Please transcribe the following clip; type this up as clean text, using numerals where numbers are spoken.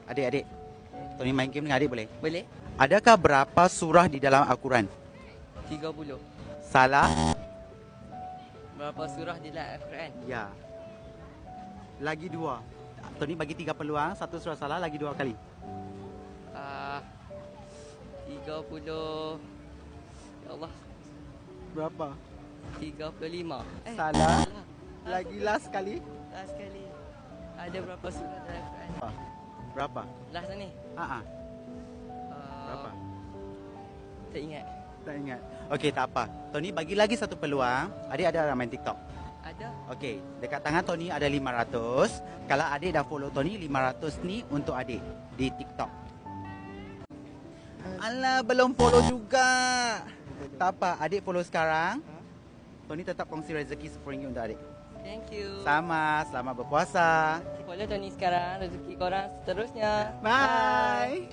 Adik-adik, Tony main game dengan adik boleh? Boleh? Adakah berapa surah di dalam Al-Quran? 30. Salah? Berapa surah di dalam Al-Quran? Ya. Lagi 2. Tony bagi 3 peluang, 1 surah salah, lagi 2 kali. 30. Ya Allah. Berapa? 35. Salah. Lagi last kali. Last kali. Ada berapa surah dalam Al-Quran? Berapa? Last ni. Berapa? Tak ingat. Tak ingat. Okey, tak apa. Tony bagi lagi 1 peluang. Adik ada main TikTok? Ada. Okey, dekat tangan Tony ada 500. Kalau adik dah follow Tony, 500 ni untuk adik di TikTok. Alah, belum follow juga. Tak apa, adik follow sekarang. Tony tetap kongsi rezeki RM10 untuk adik. Thank you. Sama, selamat berpuasa. Follow Tony sekarang, rezeki korang seterusnya. Bye.